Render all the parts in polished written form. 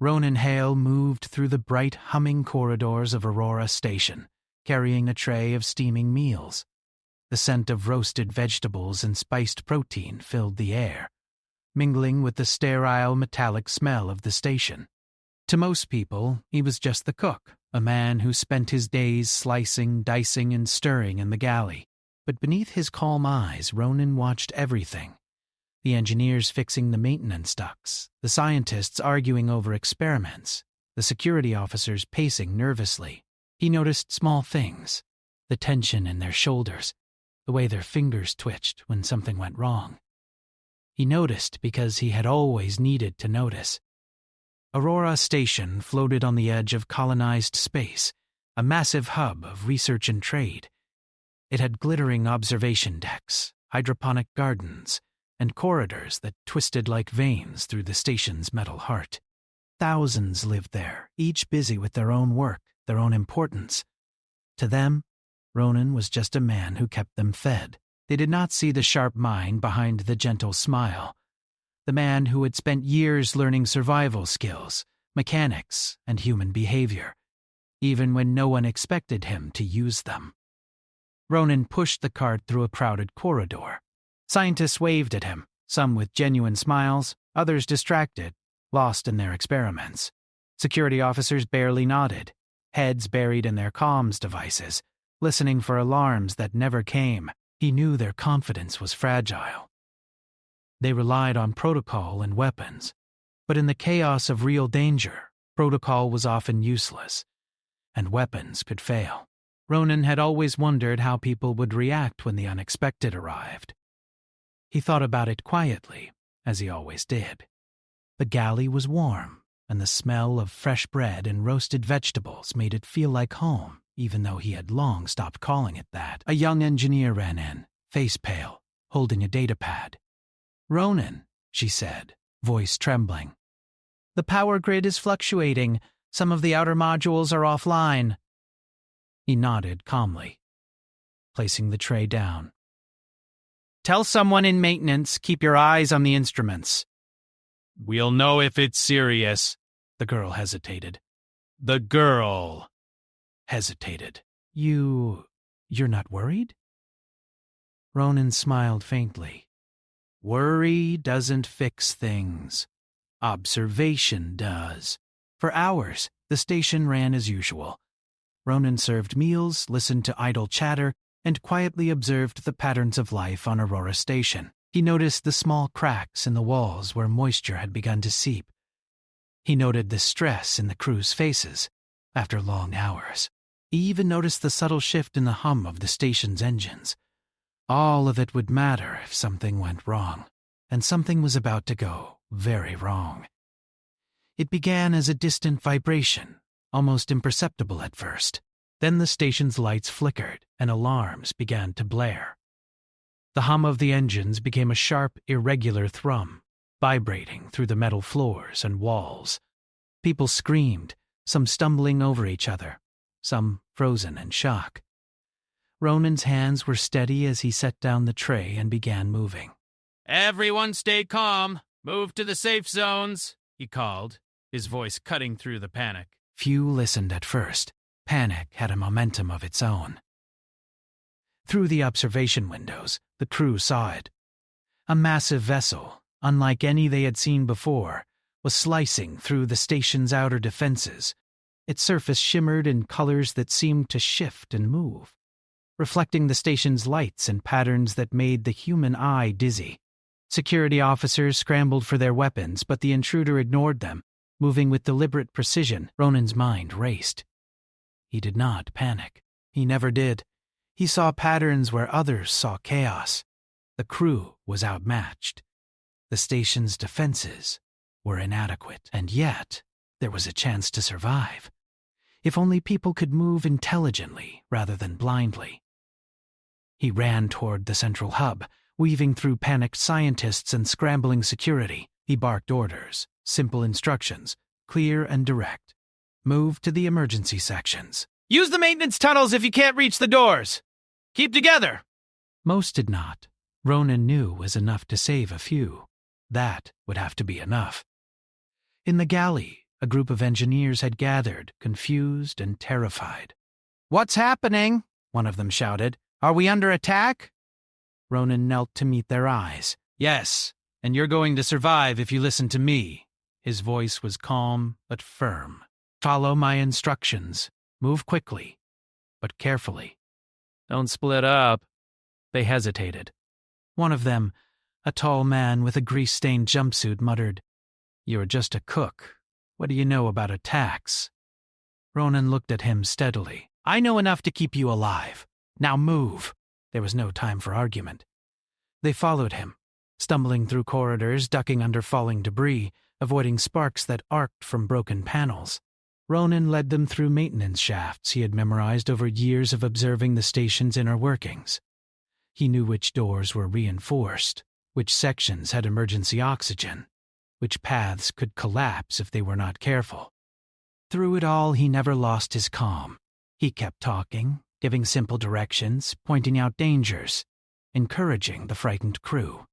Ronan Hale moved through the bright, humming corridors of Aurora Station, carrying a tray of steaming meals. The scent of roasted vegetables and spiced protein filled the air, mingling with the sterile, metallic smell of the station. To most people, he was just the cook, a man who spent his days slicing, dicing, and stirring in the galley. But beneath his calm eyes, Ronan watched everything. The engineers fixing the maintenance ducts, the scientists arguing over experiments, the security officers pacing nervously. He noticed small things, the tension in their shoulders, the way their fingers twitched when something went wrong. He noticed because he had always needed to notice. Aurora Station floated on the edge of colonized space, a massive hub of research and trade. It had glittering observation decks, hydroponic gardens, and corridors that twisted like veins through the station's metal heart. Thousands lived there, each busy with their own work, their own importance. To them, Ronan was just a man who kept them fed. They did not see the sharp mind behind the gentle smile, the man who had spent years learning survival skills, mechanics, and human behavior, even when no one expected him to use them. Ronan pushed the cart through a crowded corridor. Scientists waved at him, some with genuine smiles, others distracted, lost in their experiments. Security officers barely nodded, heads buried in their comms devices, listening for alarms that never came. He knew their confidence was fragile. They relied on protocol and weapons, but in the chaos of real danger, protocol was often useless, and weapons could fail. Ronan had always wondered how people would react when the unexpected arrived. He thought about it quietly, as he always did. The galley was warm, and the smell of fresh bread and roasted vegetables made it feel like home, even though he had long stopped calling it that. A young engineer ran in, face pale, holding a datapad. "Ronan," she said, voice trembling. "The power grid is fluctuating. Some of the outer modules are offline." He nodded calmly, placing the tray down. "Tell someone in maintenance, keep your eyes on the instruments." "We'll know if it's serious." The girl hesitated. The girl hesitated. You're not worried?" Ronan smiled faintly. "Worry doesn't fix things. Observation does." For hours, the station ran as usual. Ronan served meals, listened to idle chatter, and quietly observed the patterns of life on Aurora Station. He noticed the small cracks in the walls where moisture had begun to seep. He noted the stress in the crew's faces after long hours. He even noticed the subtle shift in the hum of the station's engines. All of it would matter if something went wrong, and something was about to go very wrong. It began as a distant vibration, almost imperceptible at first. Then the station's lights flickered and alarms began to blare. The hum of the engines became a sharp, irregular thrum, vibrating through the metal floors and walls. People screamed, some stumbling over each other, some frozen in shock. Ronan's hands were steady as he set down the tray and began moving. "Everyone stay calm. Move to the safe zones," he called, his voice cutting through the panic. Few listened at first. Panic had a momentum of its own. Through the observation windows, the crew saw it. A massive vessel, unlike any they had seen before, was slicing through the station's outer defenses. Its surface shimmered in colors that seemed to shift and move, reflecting the station's lights in patterns that made the human eye dizzy. Security officers scrambled for their weapons, but the intruder ignored them, moving with deliberate precision. Ronan's mind raced. He did not panic. He never did. He saw patterns where others saw chaos. The crew was outmatched. The station's defenses were inadequate. And yet, there was a chance to survive. If only people could move intelligently rather than blindly. He ran toward the central hub, weaving through panicked scientists and scrambling security. He barked orders, simple instructions, clear and direct. Move to the emergency sections. Use the maintenance tunnels if you can't reach the doors. Keep together. Most did not. Ronan knew was enough to save a few. That would have to be enough. In the galley, A group of engineers had gathered, confused and terrified. "What's happening?" one of them shouted. "Are we under attack?" Ronan knelt to meet their eyes. "Yes, and you're going to survive if you listen to me." His voice was calm but firm. "Follow my instructions. Move quickly, but carefully. Don't split up." They hesitated. One of them, a tall man with a grease-stained jumpsuit, muttered, "You're just a cook. What do you know about attacks?" Ronan looked at him steadily. "I know enough to keep you alive. Now move." There was no time for argument. They followed him, stumbling through corridors, ducking under falling debris, avoiding sparks that arced from broken panels. Ronan led them through maintenance shafts he had memorized over years of observing the station's inner workings. He knew which doors were reinforced, which sections had emergency oxygen, which paths could collapse if they were not careful. Through it all, he never lost his calm. He kept talking, giving simple directions, pointing out dangers, encouraging the frightened crew.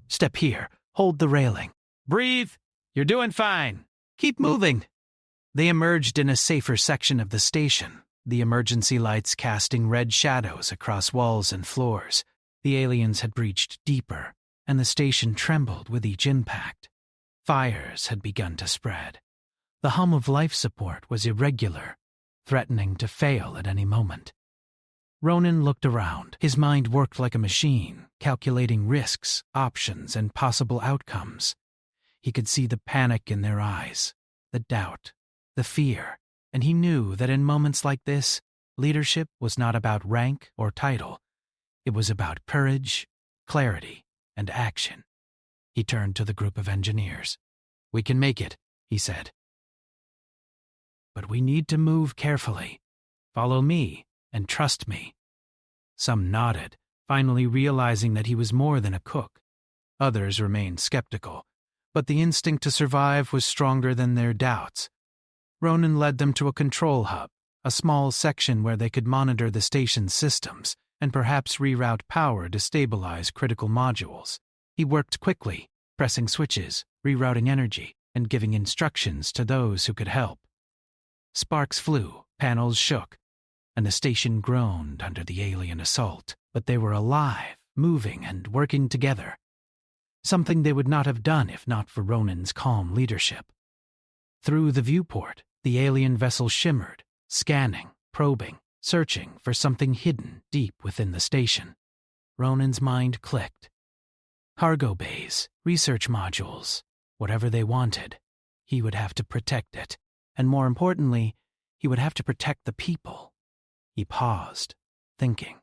"Step here. Hold the railing. Breathe. You're doing fine. Keep moving." They emerged in a safer section of the station, the emergency lights casting red shadows across walls and floors. The aliens had breached deeper, and the station trembled with each impact. Fires had begun to spread. The hum of life support was irregular, threatening to fail at any moment. Ronan looked around. His mind worked like a machine, calculating risks, options, and possible outcomes. He could see the panic in their eyes, the doubt, the fear, and he knew that in moments like this, leadership was not about rank or title. It was about courage, clarity, and action. He turned to the group of engineers. "We can make it," he said. "But we need to move carefully. Follow me and trust me." Some nodded, finally realizing that he was more than a cook. Others remained skeptical, but the instinct to survive was stronger than their doubts. Ronan led them to a control hub, a small section where they could monitor the station's systems and perhaps reroute power to stabilize critical modules. He worked quickly, pressing switches, rerouting energy, and giving instructions to those who could help. Sparks flew, panels shook, and the station groaned under the alien assault, but they were alive, moving and working together. Something they would not have done if not for Ronan's calm leadership. Through the viewport, the alien vessel shimmered, scanning, probing, searching for something hidden deep within the station. Ronan's mind clicked. Cargo bays, research modules, whatever they wanted, he would have to protect it, and more importantly, he would have to protect the people. He paused, thinking.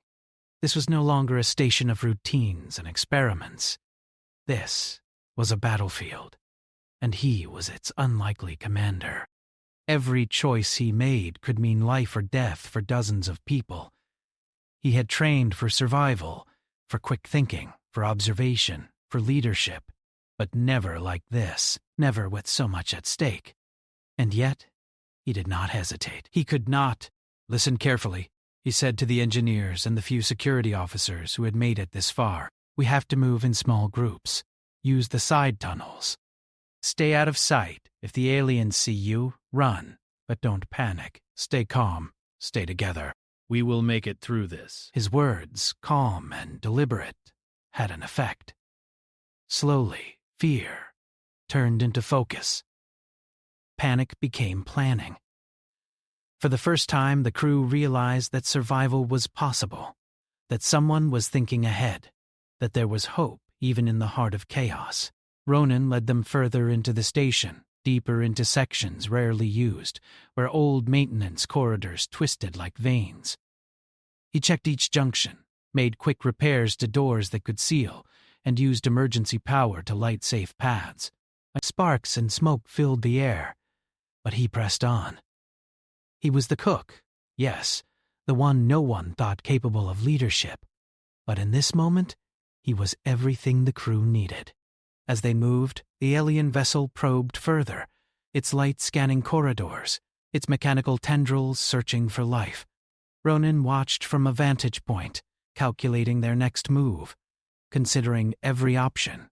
This was no longer a station of routines and experiments. This was a battlefield, and he was its unlikely commander. Every choice he made could mean life or death for dozens of people. He had trained for survival, for quick thinking, for observation, for leadership, but never like this, never with so much at stake. And yet, he did not hesitate. He could not. "Listen carefully," he said to the engineers and the few security officers who had made it this far. "We have to move in small groups. Use the side tunnels. Stay out of sight. If the aliens see you, run. But don't panic. Stay calm. Stay together. We will make it through this." His words, calm and deliberate, had an effect. Slowly, fear turned into focus. Panic became planning. For the first time, the crew realized that survival was possible, that someone was thinking ahead, that there was hope even in the heart of chaos. Ronan led them further into the station, deeper into sections rarely used, where old maintenance corridors twisted like veins. He checked each junction, made quick repairs to doors that could seal, and used emergency power to light safe paths. Sparks and smoke filled the air, but he pressed on. He was the cook, yes, the one no one thought capable of leadership, but in this moment, he was everything the crew needed. As they moved, the alien vessel probed further, its light scanning corridors, its mechanical tendrils searching for life. Ronan watched from a vantage point, calculating their next move, considering every option.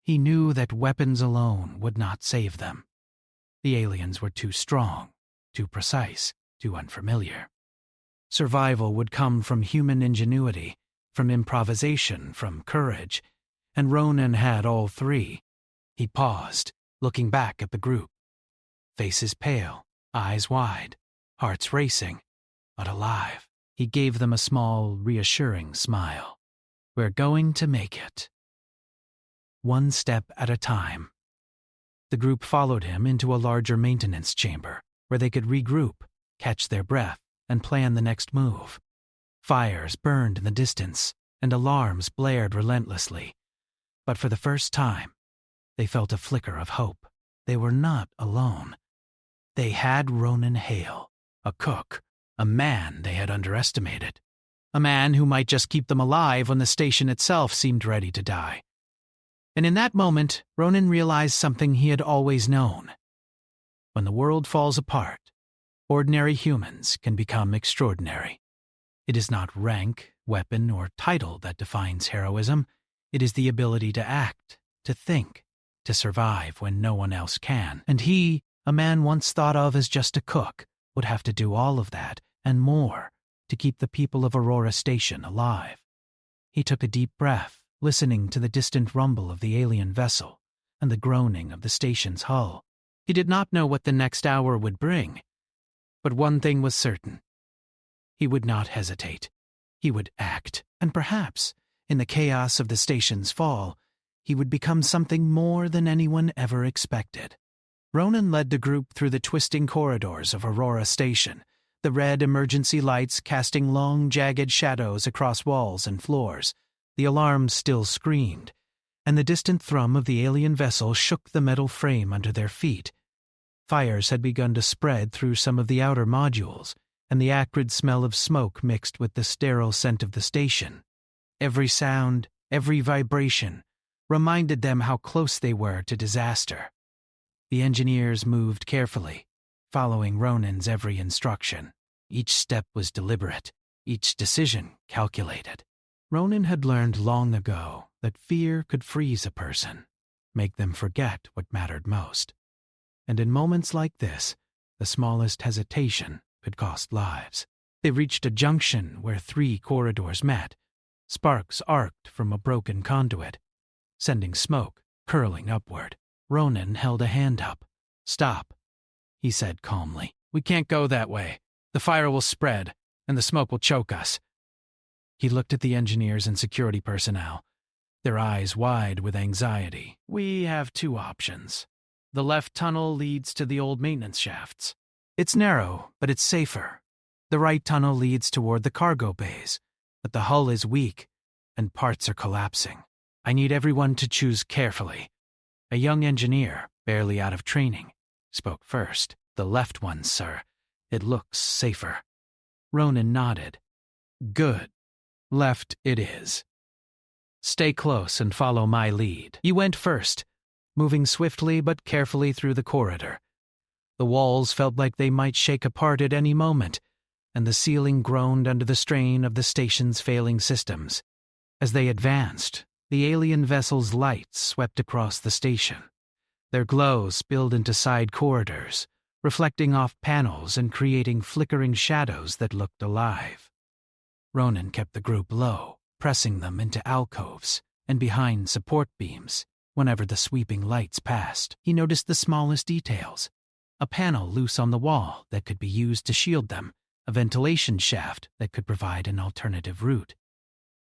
He knew that weapons alone would not save them. The aliens were too strong, too precise, too unfamiliar. Survival would come from human ingenuity, from improvisation, from courage, and Ronan had all three. He paused, looking back at the group. Faces pale, eyes wide, hearts racing, but alive. He gave them a small, reassuring smile. "We're going to make it." One step at a time. The group followed him into a larger maintenance chamber, where they could regroup, catch their breath, and plan the next move. Fires burned in the distance, and alarms blared relentlessly. But for the first time, they felt a flicker of hope. They were not alone. They had Ronan Hale, a cook, a man they had underestimated. A man who might just keep them alive when the station itself seemed ready to die. And in that moment, Ronan realized something he had always known. When the world falls apart, ordinary humans can become extraordinary. It is not rank, weapon, or title that defines heroism. It is the ability to act, to think, to survive when no one else can. And he, a man once thought of as just a cook, would have to do all of that, and more, to keep the people of Aurora Station alive. He took a deep breath, listening to the distant rumble of the alien vessel and the groaning of the station's hull. He did not know what the next hour would bring, but one thing was certain. He would not hesitate. He would act, and perhaps, in the chaos of the station's fall, he would become something more than anyone ever expected. Ronan led the group through the twisting corridors of Aurora Station, the red emergency lights casting long, jagged shadows across walls and floors. The alarms still screamed, and the distant thrum of the alien vessel shook the metal frame under their feet. Fires had begun to spread through some of the outer modules, and the acrid smell of smoke mixed with the sterile scent of the station. Every sound, every vibration, reminded them how close they were to disaster. The engineers moved carefully, following Ronan's every instruction. Each step was deliberate, each decision calculated. Ronan had learned long ago that fear could freeze a person, make them forget what mattered most. And in moments like this, the smallest hesitation could cost lives. They reached a junction where 3 corridors met. Sparks arced from a broken conduit, sending smoke curling upward. Ronan held a hand up. "Stop," he said calmly. "We can't go that way. The fire will spread, and the smoke will choke us." He looked at the engineers and security personnel, their eyes wide with anxiety. "We have 2 options. The left tunnel leads to the old maintenance shafts. It's narrow, but it's safer. The right tunnel leads toward the cargo bays, but the hull is weak, and parts are collapsing. I need everyone to choose carefully." A young engineer, barely out of training, spoke first. "The left one, sir. It looks safer." Ronan nodded. "Good. Left it is. Stay close and follow my lead." He went first, moving swiftly but carefully through the corridor. The walls felt like they might shake apart at any moment, and the ceiling groaned under the strain of the station's failing systems. As they advanced, the alien vessel's lights swept across the station. Their glow spilled into side corridors, reflecting off panels and creating flickering shadows that looked alive. Ronan kept the group low, pressing them into alcoves and behind support beams. Whenever the sweeping lights passed, he noticed the smallest details. A panel loose on the wall that could be used to shield them, a ventilation shaft that could provide an alternative route.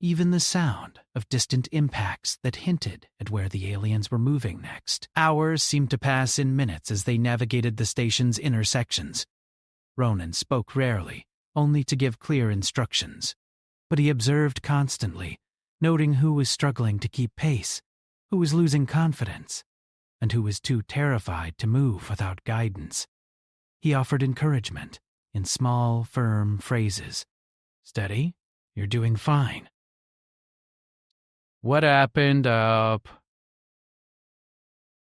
Even the sound of distant impacts that hinted at where the aliens were moving next. Hours seemed to pass in minutes as they navigated the station's intersections. Ronan spoke rarely, only to give clear instructions. But he observed constantly, noting who was struggling to keep pace, who was losing confidence, and who was too terrified to move without guidance. He offered encouragement in small, firm phrases. "Steady, you're doing fine." "What happened up?"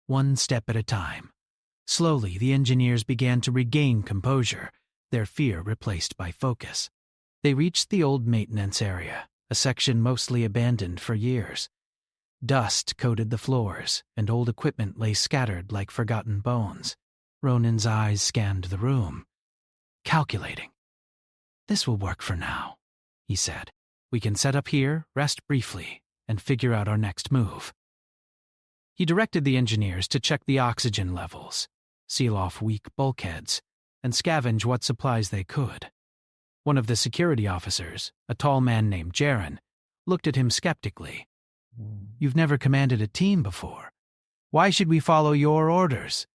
One step at a time. Slowly, the engineers began to regain composure, their fear replaced by focus. They reached the old maintenance area, a section mostly abandoned for years. Dust coated the floors, and old equipment lay scattered like forgotten bones. Ronan's eyes scanned the room, calculating. "This will work for now," he said. "We can set up here, rest briefly, and figure out our next move." He directed the engineers to check the oxygen levels, seal off weak bulkheads, and scavenge what supplies they could. One of the security officers, a tall man named Jaren, looked at him skeptically. "You've never commanded a team before. Why should we follow your orders?"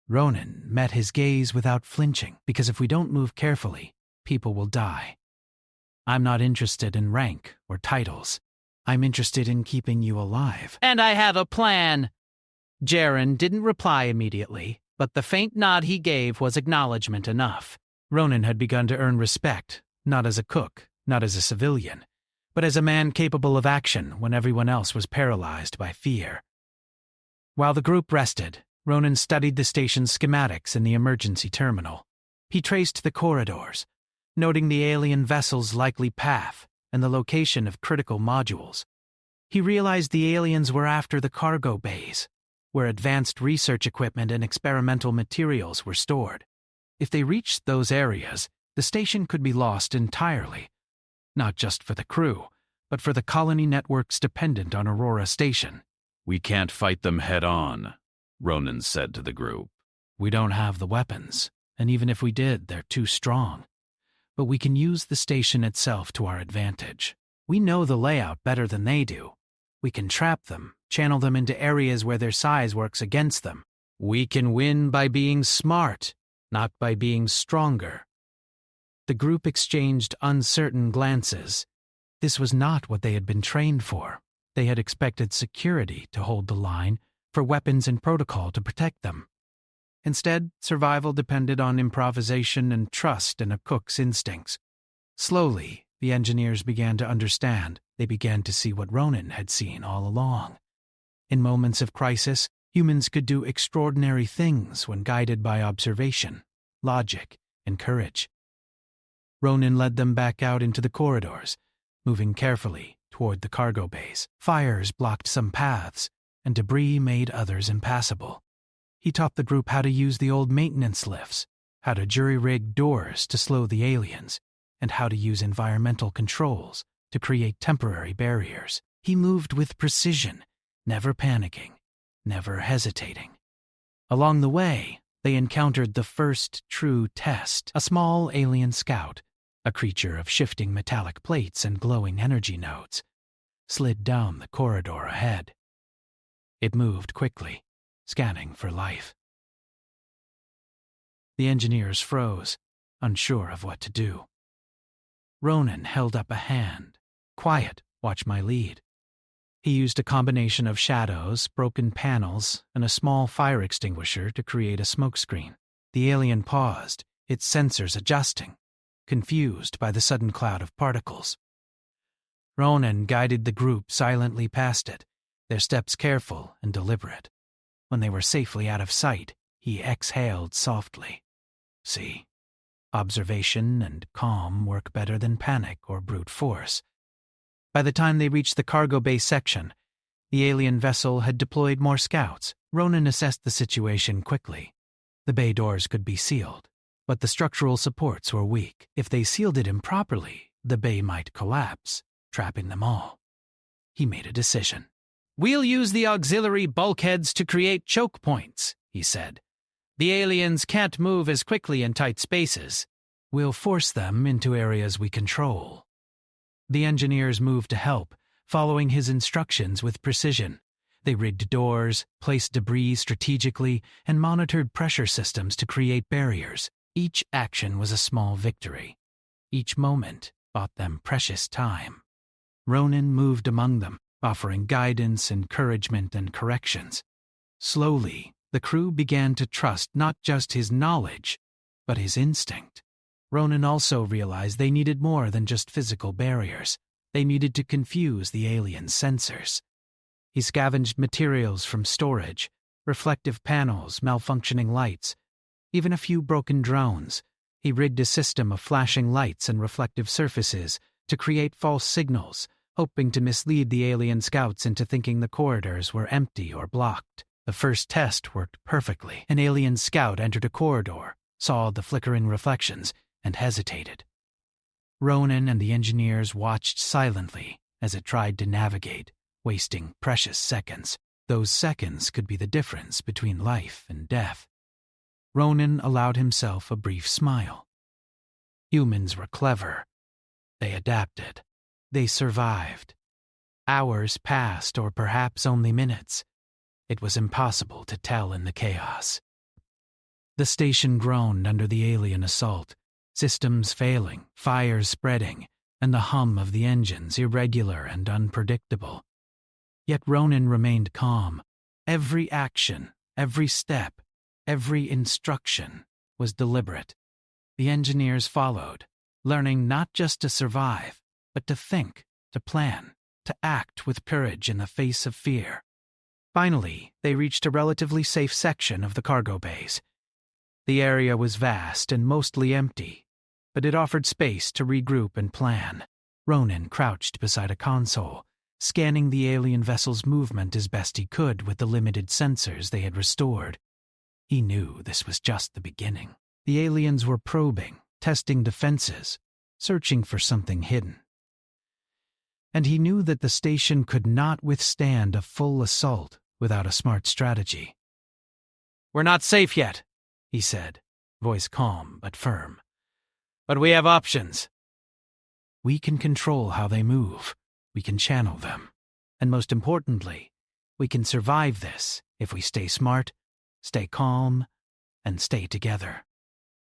Ronan met his gaze without flinching, "Because if we don't move carefully, people will die. I'm not interested in rank or titles. I'm interested in keeping you alive. And I have a plan." Jaren didn't reply immediately, but the faint nod he gave was acknowledgement enough. Ronan had begun to earn respect, not as a cook, not as a civilian, but as a man capable of action when everyone else was paralyzed by fear. While the group rested, Ronan studied the station's schematics in the emergency terminal. He traced the corridors, noting the alien vessel's likely path and the location of critical modules. He realized the aliens were after the cargo bays, where advanced research equipment and experimental materials were stored. If they reached those areas, the station could be lost entirely, not just for the crew, but for the colony networks dependent on Aurora Station. "We can't fight them head-on," Ronan said to the group. "We don't have the weapons, and even if we did, they're too strong. But we can use the station itself to our advantage. We know the layout better than they do. We can trap them, channel them into areas where their size works against them. We can win by being smart, not by being stronger." The group exchanged uncertain glances. This was not what they had been trained for. They had expected security to hold the line, for weapons and protocol to protect them. Instead, survival depended on improvisation and trust in a cook's instincts. Slowly, the engineers began to understand. They began to see what Ronan had seen all along. In moments of crisis, humans could do extraordinary things when guided by observation, logic, and courage. Ronan led them back out into the corridors, moving carefully toward the cargo bays. Fires blocked some paths, and debris made others impassable. He taught the group how to use the old maintenance lifts, how to jury-rig doors to slow the aliens, and how to use environmental controls to create temporary barriers. He moved with precision, never panicking, never hesitating. Along the way, they encountered the first true test, a small alien scout, a creature of shifting metallic plates and glowing energy nodes, slid down the corridor ahead. It moved quickly, scanning for life. The engineers froze, unsure of what to do. Ronan held up a hand. "Quiet, watch my lead." He used a combination of shadows, broken panels, and a small fire extinguisher to create a smokescreen. The alien paused, its sensors adjusting, confused by the sudden cloud of particles. Ronan guided the group silently past it, their steps careful and deliberate. When they were safely out of sight, he exhaled softly. "See, observation and calm work better than panic or brute force." By the time they reached the cargo bay section, the alien vessel had deployed more scouts. Ronan assessed the situation quickly. The bay doors could be sealed, but the structural supports were weak. If they sealed it improperly, the bay might collapse, trapping them all. He made a decision. "We'll use the auxiliary bulkheads to create choke points," he said. "The aliens can't move as quickly in tight spaces. We'll force them into areas we control." The engineers moved to help, following his instructions with precision. They rigged doors, placed debris strategically, and monitored pressure systems to create barriers. Each action was a small victory. Each moment bought them precious time. Ronan moved among them, offering guidance, encouragement, and corrections. Slowly, the crew began to trust not just his knowledge, but his instinct. Ronan also realized they needed more than just physical barriers. They needed to confuse the alien sensors. He scavenged materials from storage, reflective panels, malfunctioning lights, even a few broken drones. He rigged a system of flashing lights and reflective surfaces to create false signals, hoping to mislead the alien scouts into thinking the corridors were empty or blocked. The first test worked perfectly. An alien scout entered a corridor, saw the flickering reflections, and hesitated. Ronan and the engineers watched silently as it tried to navigate, wasting precious seconds. Those seconds could be the difference between life and death. Ronan allowed himself a brief smile. Humans were clever. They adapted. They survived. Hours passed, or perhaps only minutes. It was impossible to tell in the chaos. The station groaned under the alien assault, systems failing, fires spreading, and the hum of the engines irregular and unpredictable. Yet Ronan remained calm. Every action, every step, every instruction was deliberate. The engineers followed, learning not just to survive, but to think, to plan, to act with courage in the face of fear. Finally, they reached a relatively safe section of the cargo bays. The area was vast and mostly empty, but it offered space to regroup and plan. Ronan crouched beside a console, scanning the alien vessel's movement as best he could with the limited sensors they had restored. He knew this was just the beginning. The aliens were probing, testing defenses, searching for something hidden. And he knew that the station could not withstand a full assault without a smart strategy. "We're not safe yet," he said, voice calm but firm. "But we have options. We can control how they move. We can channel them. And most importantly, we can survive this if we stay smart, stay calm, and stay together."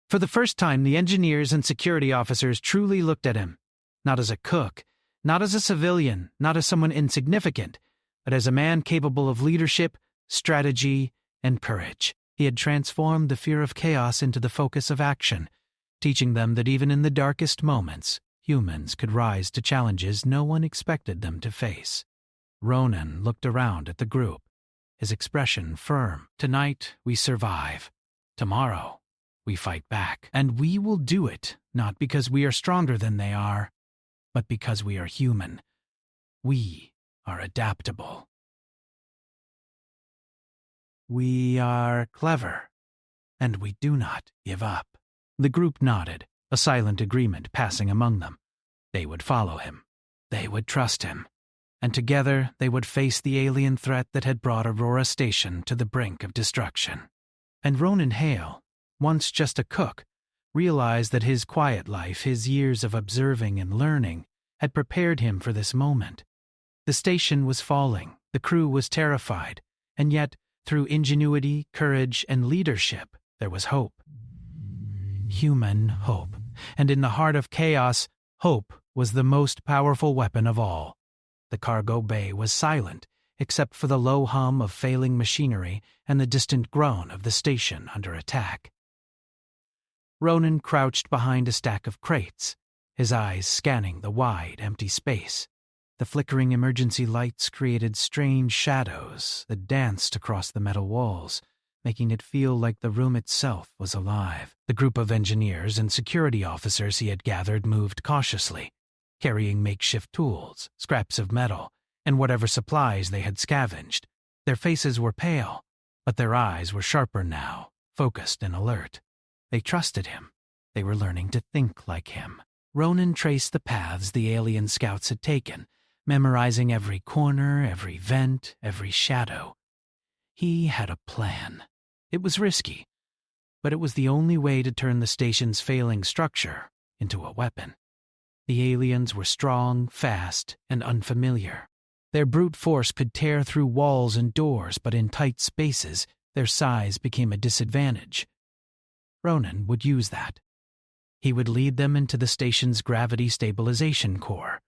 For the first time, the engineers and security officers truly looked at him, not as a cook, not as a civilian, not as someone insignificant, but as a man capable of leadership, strategy, and courage. He had transformed the fear of chaos into the focus of action, teaching them that even in the darkest moments, humans could rise to challenges no one expected them to face. Ronan looked around at the group, his expression firm. "Tonight, we survive. Tomorrow, we fight back. And we will do it, not because we are stronger than they are, but because we are human. We are adaptable. We are clever, and we do not give up." The group nodded, a silent agreement passing among them. They would follow him. They would trust him. And together they would face the alien threat that had brought Aurora Station to the brink of destruction. And Ronan Hale, once just a cook, realized that his quiet life, his years of observing and learning, had prepared him for this moment. The station was falling, the crew was terrified, and yet, through ingenuity, courage, and leadership, there was hope. Human hope. And in the heart of chaos, hope was the most powerful weapon of all. The cargo bay was silent, except for the low hum of failing machinery and the distant groan of the station under attack. Ronan crouched behind a stack of crates, his eyes scanning the wide, empty space. The flickering emergency lights created strange shadows that danced across the metal walls, making it feel like the room itself was alive. The group of engineers and security officers he had gathered moved cautiously, carrying makeshift tools, scraps of metal, and whatever supplies they had scavenged. Their faces were pale, but their eyes were sharper now, focused and alert. They trusted him. They were learning to think like him. Ronan traced the paths the alien scouts had taken, memorizing every corner, every vent, every shadow. He had a plan. It was risky, but it was the only way to turn the station's failing structure into a weapon. The aliens were strong, fast, and unfamiliar. Their brute force could tear through walls and doors, but in tight spaces, their size became a disadvantage. Ronan would use that. He would lead them into the station's gravity stabilization core,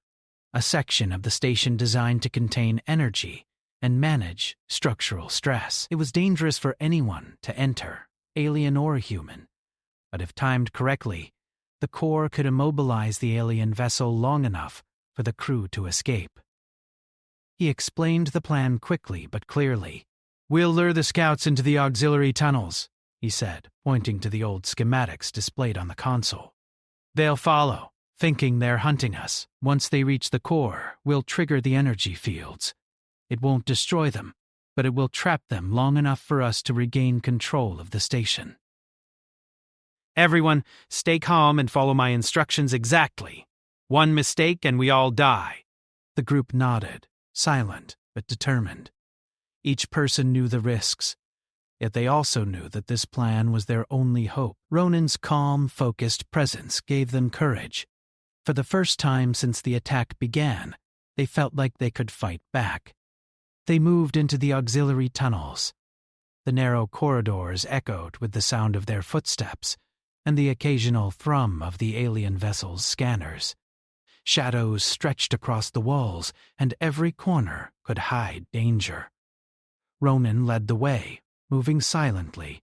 a section of the station designed to contain energy and manage structural stress. It was dangerous for anyone to enter, alien or human, but if timed correctly, the core could immobilize the alien vessel long enough for the crew to escape. He explained the plan quickly but clearly. "We'll lure the scouts into the auxiliary tunnels," he said, pointing to the old schematics displayed on the console. "They'll follow, thinking they're hunting us. Once they reach the core, we'll trigger the energy fields. It won't destroy them, but it will trap them long enough for us to regain control of the station. Everyone, stay calm and follow my instructions exactly. One mistake and we all die. The group nodded, silent but determined. Each person knew the risks, yet they also knew that this plan was their only hope. Ronan's calm, focused presence gave them courage. For the first time since the attack began, they felt like they could fight back. They moved into the auxiliary tunnels. The narrow corridors echoed with the sound of their footsteps and the occasional thrum of the alien vessel's scanners. Shadows stretched across the walls, and every corner could hide danger. Ronan led the way, moving silently,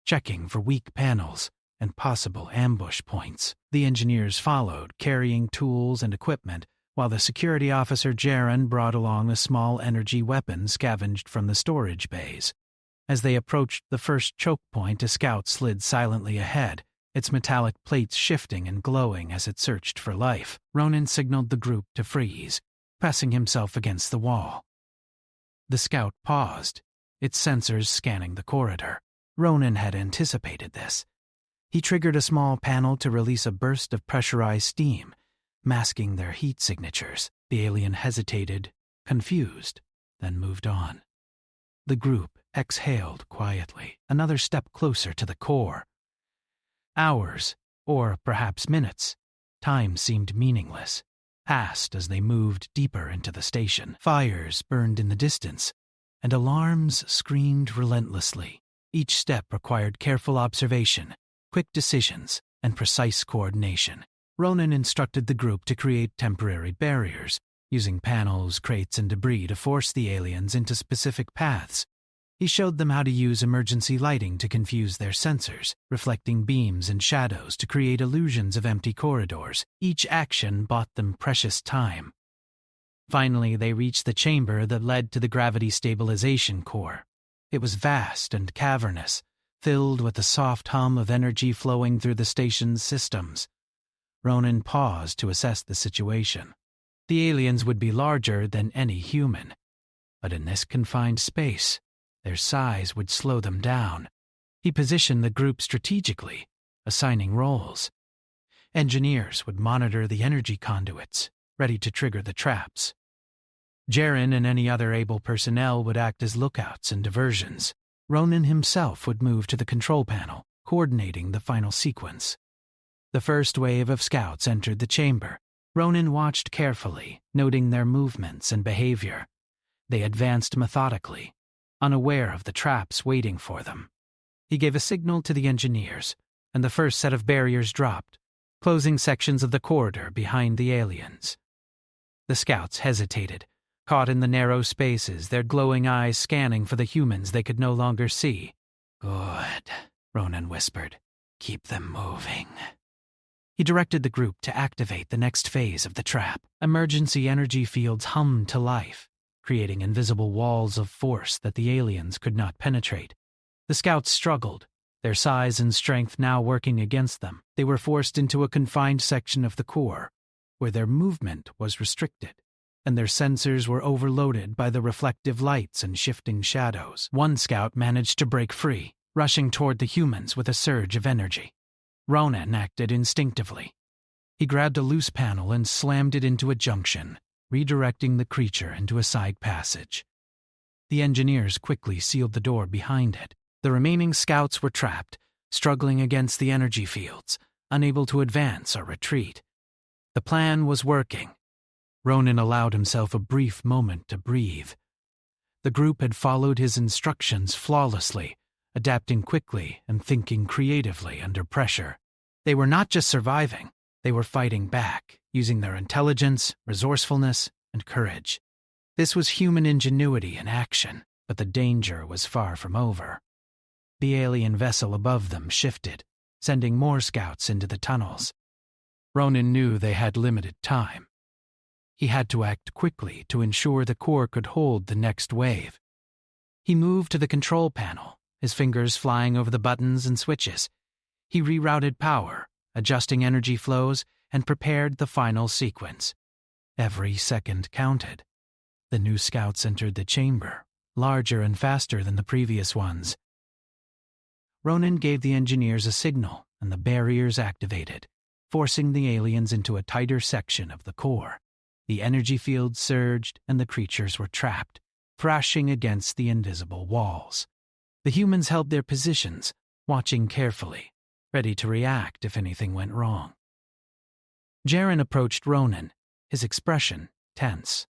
checking for weak panels and possible ambush points. The engineers followed, carrying tools and equipment, while the security officer Jaren brought along a small energy weapon scavenged from the storage bays. As they approached the first choke point, a scout slid silently ahead, its metallic plates shifting and glowing as it searched for life. Ronan signaled the group to freeze, pressing himself against the wall. The scout paused, its sensors scanning the corridor. Ronan had anticipated this. He triggered a small panel to release a burst of pressurized steam, masking their heat signatures. The alien hesitated, confused, then moved on. The group exhaled quietly, another step closer to the core. Hours, or perhaps minutes, time seemed meaningless, passed as they moved deeper into the station. Fires burned in the distance, and alarms screamed relentlessly. Each step required careful observation, quick decisions, and precise coordination. Ronan instructed the group to create temporary barriers, using panels, crates, and debris to force the aliens into specific paths. He showed them how to use emergency lighting to confuse their sensors, reflecting beams and shadows to create illusions of empty corridors. Each action bought them precious time. Finally, they reached the chamber that led to the gravity stabilization core. It was vast and cavernous, filled with the soft hum of energy flowing through the station's systems. Ronan paused to assess the situation. The aliens would be larger than any human, but in this confined space, their size would slow them down. He positioned the group strategically, assigning roles. Engineers would monitor the energy conduits, ready to trigger the traps. Jaren and any other able personnel would act as lookouts and diversions. Ronan himself would move to the control panel, coordinating the final sequence. The first wave of scouts entered the chamber. Ronan watched carefully, noting their movements and behavior. They advanced methodically, unaware of the traps waiting for them. He gave a signal to the engineers, and the first set of barriers dropped, closing sections of the corridor behind the aliens. The scouts hesitated, caught in the narrow spaces, their glowing eyes scanning for the humans they could no longer see. "Good," Ronan whispered. "Keep them moving." He directed the group to activate the next phase of the trap. Emergency energy fields hummed to life, creating invisible walls of force that the aliens could not penetrate. The scouts struggled, their size and strength now working against them. They were forced into a confined section of the core, where their movement was restricted, and their sensors were overloaded by the reflective lights and shifting shadows. One scout managed to break free, rushing toward the humans with a surge of energy. Ronan acted instinctively. He grabbed a loose panel and slammed it into a junction, redirecting the creature into a side passage. The engineers quickly sealed the door behind it. The remaining scouts were trapped, struggling against the energy fields, unable to advance or retreat. The plan was working. Ronan allowed himself a brief moment to breathe. The group had followed his instructions flawlessly, adapting quickly and thinking creatively under pressure. They were not just surviving, they were fighting back, using their intelligence, resourcefulness, and courage. This was human ingenuity in action, but the danger was far from over. The alien vessel above them shifted, sending more scouts into the tunnels. Ronan knew they had limited time. He had to act quickly to ensure the core could hold the next wave. He moved to the control panel, his fingers flying over the buttons and switches. He rerouted power, adjusting energy flows, and prepared the final sequence. Every second counted. The new scouts entered the chamber, larger and faster than the previous ones. Ronan gave the engineers a signal, and the barriers activated, forcing the aliens into a tighter section of the core. The energy field surged, and the creatures were trapped, thrashing against the invisible walls. The humans held their positions, watching carefully, ready to react if anything went wrong. Jaren approached Ronan, his expression tense.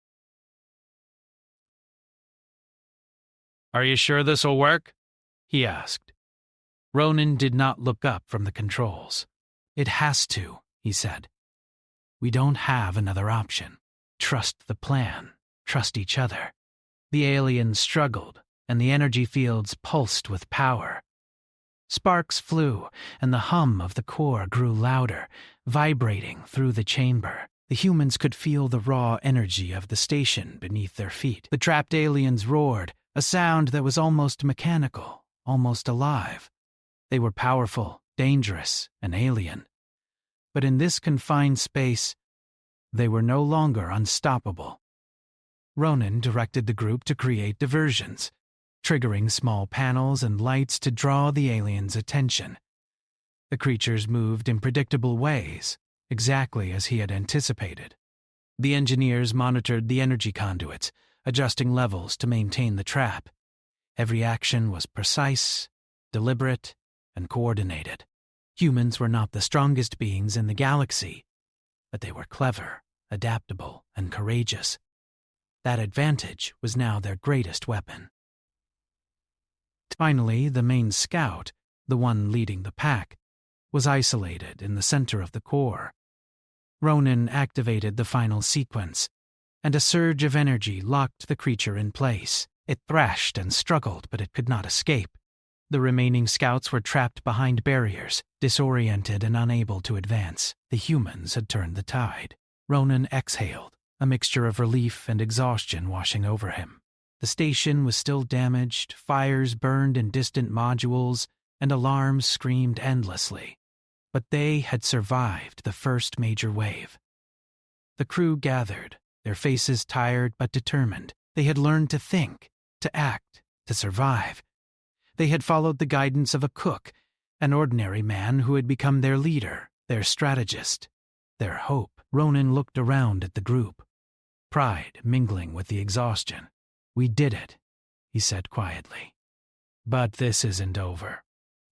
"Are you sure this'll work?" he asked. Ronan did not look up from the controls. "It has to," he said. "We don't have another option. Trust the plan. Trust each other." The aliens struggled, and the energy fields pulsed with power. Sparks flew, and the hum of the core grew louder, vibrating through the chamber. The humans could feel the raw energy of the station beneath their feet. The trapped aliens roared, a sound that was almost mechanical, almost alive. They were powerful, dangerous, and alien. But in this confined space, they were no longer unstoppable. Ronan directed the group to create diversions, triggering small panels and lights to draw the aliens' attention. The creatures moved in predictable ways, exactly as he had anticipated. The engineers monitored the energy conduits, adjusting levels to maintain the trap. Every action was precise, deliberate, and coordinated. Humans were not the strongest beings in the galaxy, but they were clever, adaptable, and courageous. That advantage was now their greatest weapon. Finally, the main scout, the one leading the pack, was isolated in the center of the core. Ronan activated the final sequence, and a surge of energy locked the creature in place. It thrashed and struggled, but it could not escape. The remaining scouts were trapped behind barriers, disoriented and unable to advance. The humans had turned the tide. Ronan exhaled, a mixture of relief and exhaustion washing over him. The station was still damaged, fires burned in distant modules, and alarms screamed endlessly. But they had survived the first major wave. The crew gathered, their faces tired but determined. They had learned to think, to act, to survive. They had followed the guidance of a cook, an ordinary man who had become their leader, their strategist, their hope. Ronan looked around at the group, pride mingling with the exhaustion. "We did it," he said quietly. "But this isn't over.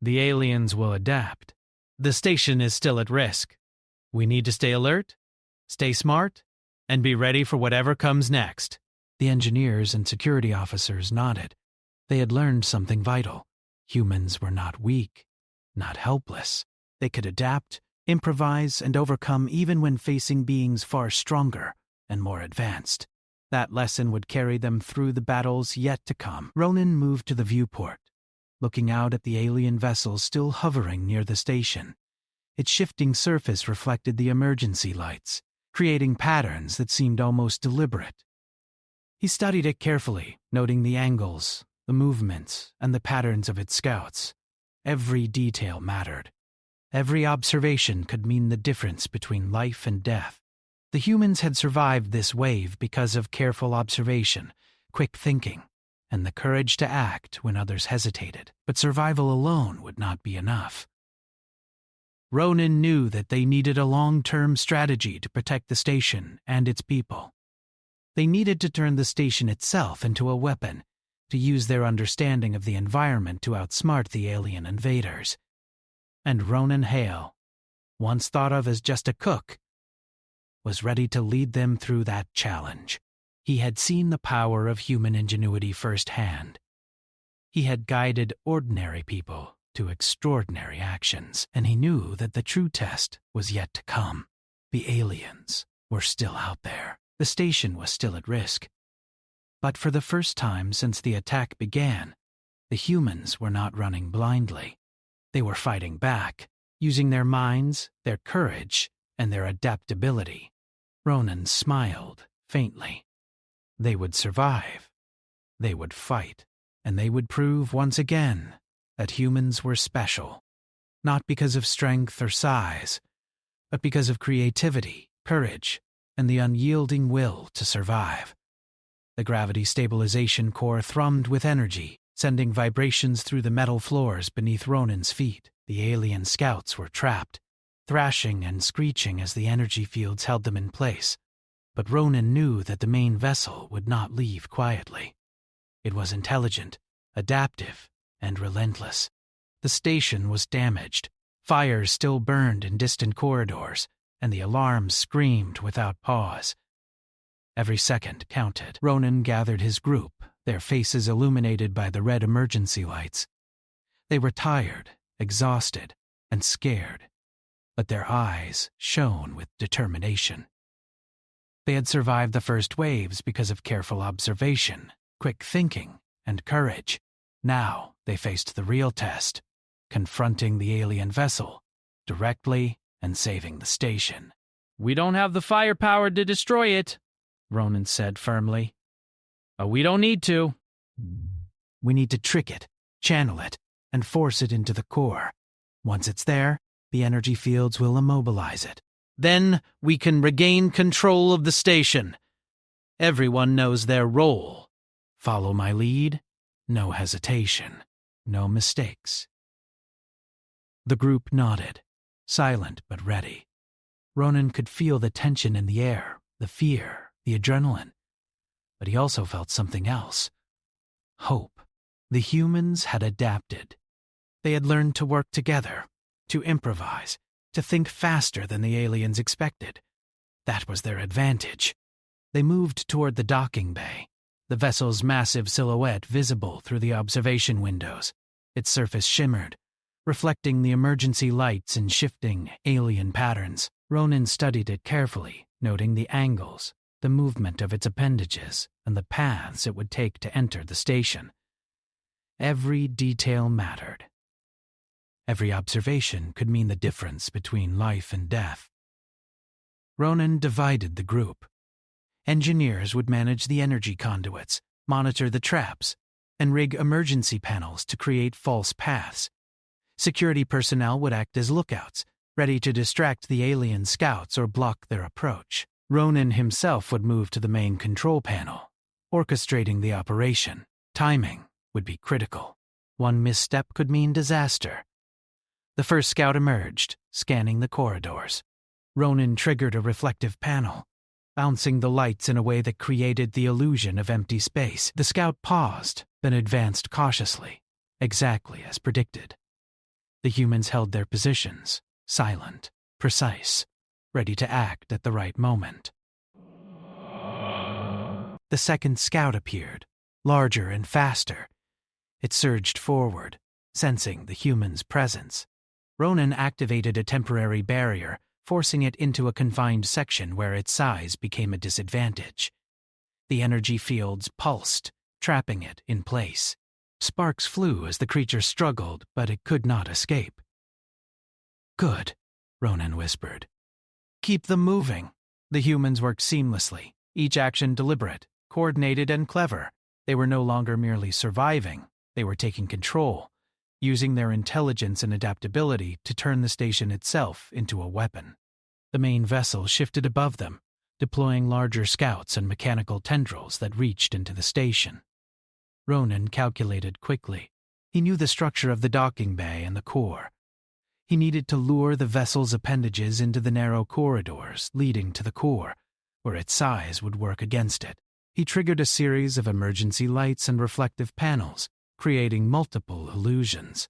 The aliens will adapt. The station is still at risk. We need to stay alert, stay smart, and be ready for whatever comes next." The engineers and security officers nodded. They had learned something vital. Humans were not weak, not helpless. They could adapt, improvise, and overcome even when facing beings far stronger and more advanced. That lesson would carry them through the battles yet to come. Ronan moved to the viewport, looking out at the alien vessel still hovering near the station. Its shifting surface reflected the emergency lights, creating patterns that seemed almost deliberate. He studied it carefully, noting the angles, the movements, and the patterns of its scouts. Every detail mattered. Every observation could mean the difference between life and death. The humans had survived this wave because of careful observation, quick thinking, and the courage to act when others hesitated. But survival alone would not be enough. Ronan knew that they needed a long-term strategy to protect the station and its people. They needed to turn the station itself into a weapon, to use their understanding of the environment to outsmart the alien invaders. And Ronan Hale, once thought of as just a cook, was ready to lead them through that challenge. He had seen the power of human ingenuity firsthand. He had guided ordinary people to extraordinary actions, and he knew that the true test was yet to come. The aliens were still out there. The station was still at risk. But for the first time since the attack began, the humans were not running blindly. They were fighting back, using their minds, their courage, and their adaptability. Ronan smiled faintly. They would survive. They would fight. And they would prove once again that humans were special, not because of strength or size, but because of creativity, courage, and the unyielding will to survive. The gravity stabilization core thrummed with energy, sending vibrations through the metal floors beneath Ronan's feet. The alien scouts were trapped, thrashing and screeching as the energy fields held them in place. But Ronan knew that the main vessel would not leave quietly. It was intelligent, adaptive, and relentless. The station was damaged. Fires still burned in distant corridors, and the alarms screamed without pause. Every second counted. Ronan gathered his group, their faces illuminated by the red emergency lights. They were tired, exhausted, and scared, but their eyes shone with determination. They had survived the first waves because of careful observation, quick thinking, and courage. Now they faced the real test, confronting the alien vessel directly and saving the station. "We don't have the firepower to destroy it," Ronan said firmly. "But we don't need to." "We need to trick it, channel it, and force it into the core. Once it's there, the energy fields will immobilize it. Then we can regain control of the station. Everyone knows their role. Follow my lead, no hesitation, no mistakes." The group nodded, silent but ready. Ronan could feel the tension in the air, the fear, the adrenaline. But he also felt something else. Hope. The humans had adapted. They had learned to work together, to improvise, to think faster than the aliens expected. That was their advantage. They moved toward the docking bay, the vessel's massive silhouette visible through the observation windows. Its surface shimmered, reflecting the emergency lights in shifting, alien patterns. Ronan studied it carefully, noting the angles, the movement of its appendages, and the paths it would take to enter the station. Every detail mattered. Every observation could mean the difference between life and death. Ronan divided the group. Engineers would manage the energy conduits, monitor the traps, and rig emergency panels to create false paths. Security personnel would act as lookouts, ready to distract the alien scouts or block their approach. Ronan himself would move to the main control panel, orchestrating the operation. Timing would be critical. One misstep could mean disaster. The first scout emerged, scanning the corridors. Ronan triggered a reflective panel, bouncing the lights in a way that created the illusion of empty space. The scout paused, then advanced cautiously, exactly as predicted. The humans held their positions, silent, precise, ready to act at the right moment. The second scout appeared, larger and faster. It surged forward, sensing the humans' presence. Ronan activated a temporary barrier, forcing it into a confined section where its size became a disadvantage. The energy fields pulsed, trapping it in place. Sparks flew as the creature struggled, but it could not escape. "Good," Ronan whispered. "Keep them moving." The humans worked seamlessly, each action deliberate, coordinated, and clever. They were no longer merely surviving, they were taking control, using their intelligence and adaptability to turn the station itself into a weapon. The main vessel shifted above them, deploying larger scouts and mechanical tendrils that reached into the station. Ronan calculated quickly. He knew the structure of the docking bay and the core. He needed to lure the vessel's appendages into the narrow corridors leading to the core, where its size would work against it. He triggered a series of emergency lights and reflective panels, creating multiple illusions.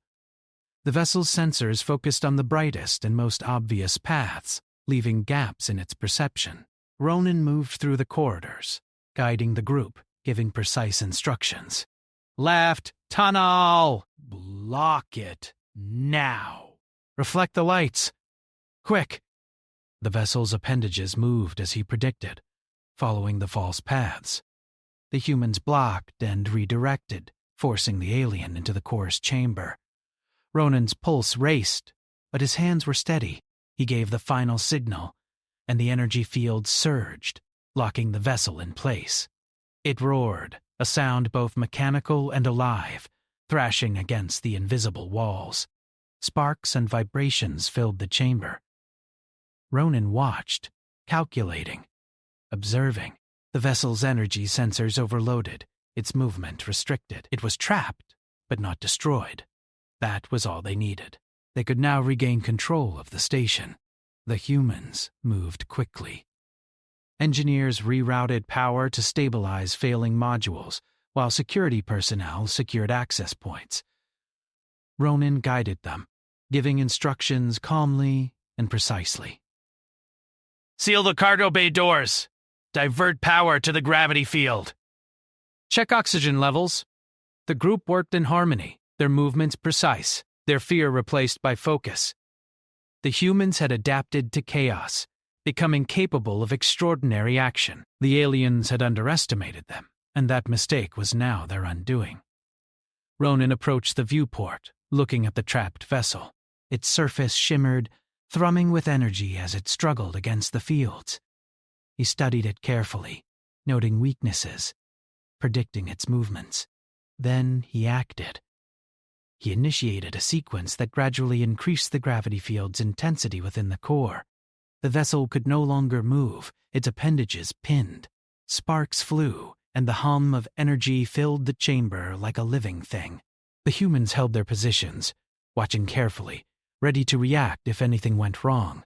The vessel's sensors focused on the brightest and most obvious paths, leaving gaps in its perception. Ronan moved through the corridors, guiding the group, giving precise instructions. "Left, tunnel! Block it, now! Reflect the lights! Quick!" The vessel's appendages moved as he predicted, following the false paths. The humans blocked and redirected, forcing the alien into the core's chamber. Ronan's pulse raced, but his hands were steady. He gave the final signal, and the energy field surged, locking the vessel in place. It roared, a sound both mechanical and alive, thrashing against the invisible walls. Sparks and vibrations filled the chamber. Ronan watched, calculating, observing. The vessel's energy sensors overloaded, its movement restricted. It was trapped, but not destroyed. That was all they needed. They could now regain control of the station. The humans moved quickly. Engineers rerouted power to stabilize failing modules, while security personnel secured access points. Ronan guided them, giving instructions calmly and precisely. Seal the cargo bay doors. Divert power to the gravity field. Check oxygen levels. The group worked in harmony, their movements precise, their fear replaced by focus. The humans had adapted to chaos, becoming capable of extraordinary action. The aliens had underestimated them, and that mistake was now their undoing. Ronan approached the viewport, looking at the trapped vessel. Its surface shimmered, thrumming with energy as it struggled against the fields. He studied it carefully, noting weaknesses, predicting its movements. Then he acted. He initiated a sequence that gradually increased the gravity field's intensity within the core. The vessel could no longer move, its appendages pinned. Sparks flew, and the hum of energy filled the chamber like a living thing. The humans held their positions, watching carefully, ready to react if anything went wrong.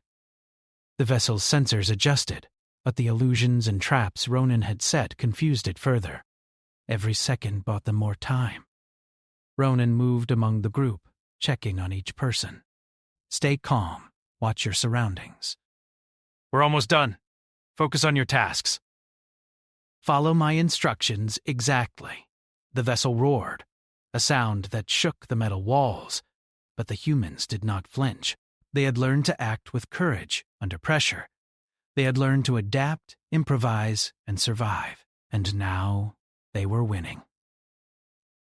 The vessel's sensors adjusted, but the illusions and traps Ronan had set confused it further. Every second bought them more time. Ronan moved among the group, checking on each person. Stay calm. Watch your surroundings. We're almost done. Focus on your tasks. Follow my instructions exactly. The vessel roared, a sound that shook the metal walls, but the humans did not flinch. They had learned to act with courage under pressure. They had learned to adapt, improvise, and survive, and now they were winning.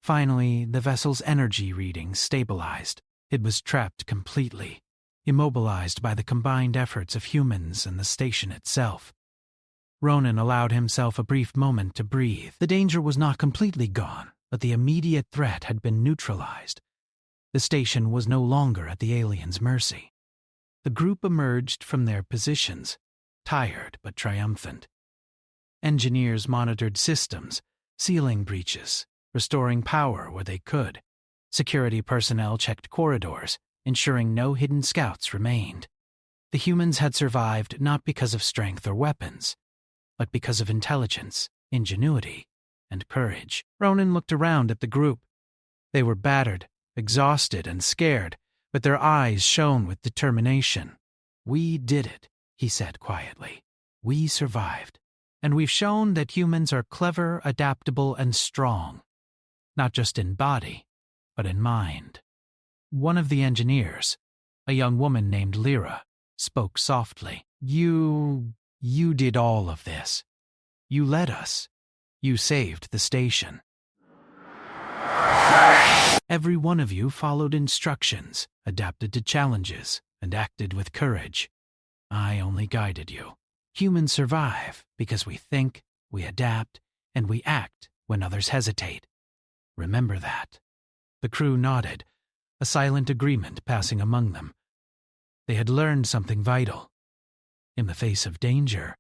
Finally, the vessel's energy readings stabilized. It was trapped completely, immobilized by the combined efforts of humans and the station itself. Ronan allowed himself a brief moment to breathe. The danger was not completely gone, but the immediate threat had been neutralized. The station was no longer at the aliens' mercy. The group emerged from their positions, tired but triumphant. Engineers monitored systems, sealing breaches, restoring power where they could. Security personnel checked corridors, ensuring no hidden scouts remained. The humans had survived not because of strength or weapons, but because of intelligence, ingenuity, and courage. Ronan looked around at the group. They were battered, exhausted, and scared, but their eyes shone with determination. "We did it," he said quietly. "We survived. And we've shown that humans are clever, adaptable, and strong. Not just in body, but in mind." One of the engineers, a young woman named Lyra, spoke softly. You did all of this. You led us. You saved the station. Every one of you followed instructions, adapted to challenges, and acted with courage. I only guided you. Humans survive because we think, we adapt, and we act when others hesitate. Remember that. The crew nodded, a silent agreement passing among them. They had learned something vital. In the face of danger,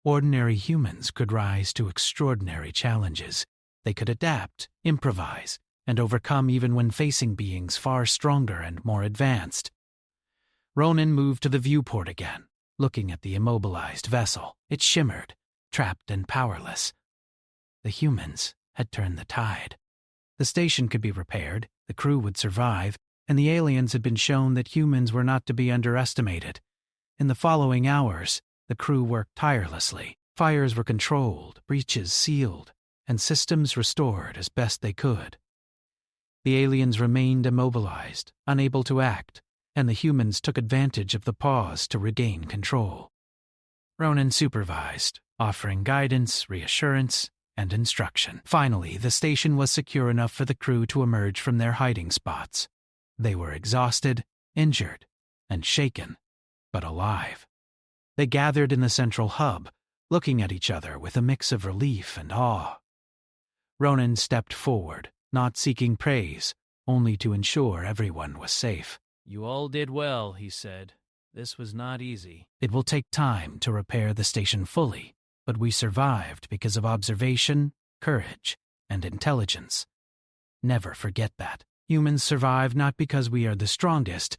ordinary humans could rise to extraordinary challenges. They could adapt, improvise, and overcome even when facing beings far stronger and more advanced. Ronan moved to the viewport again, looking at the immobilized vessel. It shimmered, trapped and powerless. The humans had turned the tide. The station could be repaired, the crew would survive, and the aliens had been shown that humans were not to be underestimated. In the following hours, the crew worked tirelessly. Fires were controlled, breaches sealed, and systems restored as best they could. The aliens remained immobilized, unable to act, and the humans took advantage of the pause to regain control. Ronan supervised, offering guidance, reassurance, and instruction. Finally, the station was secure enough for the crew to emerge from their hiding spots. They were exhausted, injured, and shaken, but alive. They gathered in the central hub, looking at each other with a mix of relief and awe. Ronan stepped forward, not seeking praise, only to ensure everyone was safe. "You all did well," he said. "This was not easy." "It will take time to repair the station fully," but we survived because of observation, courage, and intelligence. Never forget that. Humans survive not because we are the strongest,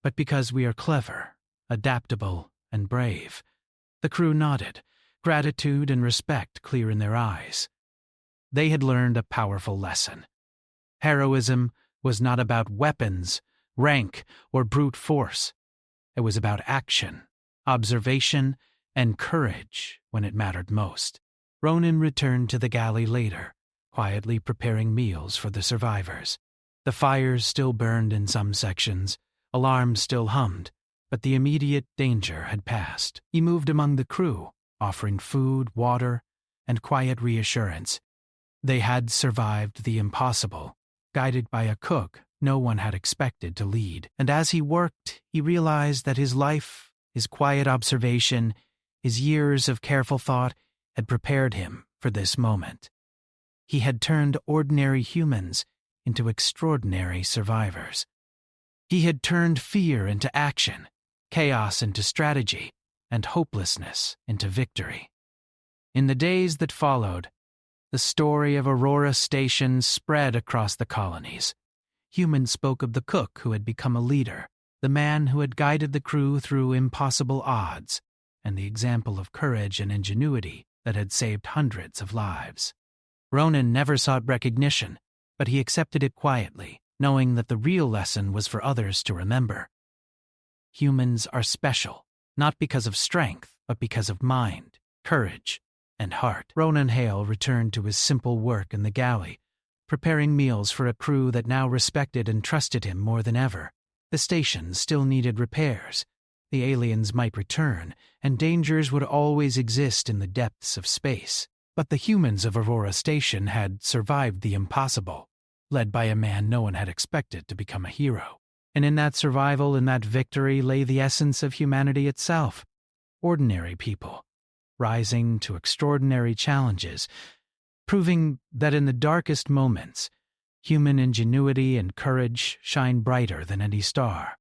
but because we are clever, adaptable, and brave. The crew nodded, gratitude and respect clear in their eyes. They had learned a powerful lesson. Heroism was not about weapons, rank, or brute force. It was about action, observation, and courage when it mattered most. Ronan returned to the galley later, quietly preparing meals for the survivors. The fires still burned in some sections, alarms still hummed, but the immediate danger had passed. He moved among the crew, offering food, water, and quiet reassurance. They had survived the impossible, guided by a cook no one had expected to lead. And as he worked, he realized that his life, his quiet observation, his years of careful thought had prepared him for this moment. He had turned ordinary humans into extraordinary survivors. He had turned fear into action, chaos into strategy, and hopelessness into victory. In the days that followed, the story of Aurora Station spread across the colonies. Humans spoke of the cook who had become a leader, the man who had guided the crew through impossible odds, and the example of courage and ingenuity that had saved hundreds of lives. Ronan never sought recognition, but he accepted it quietly, knowing that the real lesson was for others to remember. Humans are special, not because of strength, but because of mind, courage, and heart. Ronan Hale returned to his simple work in the galley, preparing meals for a crew that now respected and trusted him more than ever. The station still needed repairs. The aliens might return, and dangers would always exist in the depths of space. But the humans of Aurora Station had survived the impossible, led by a man no one had expected to become a hero. And in that survival and that victory lay the essence of humanity itself. Ordinary people, rising to extraordinary challenges, proving that in the darkest moments, human ingenuity and courage shine brighter than any star.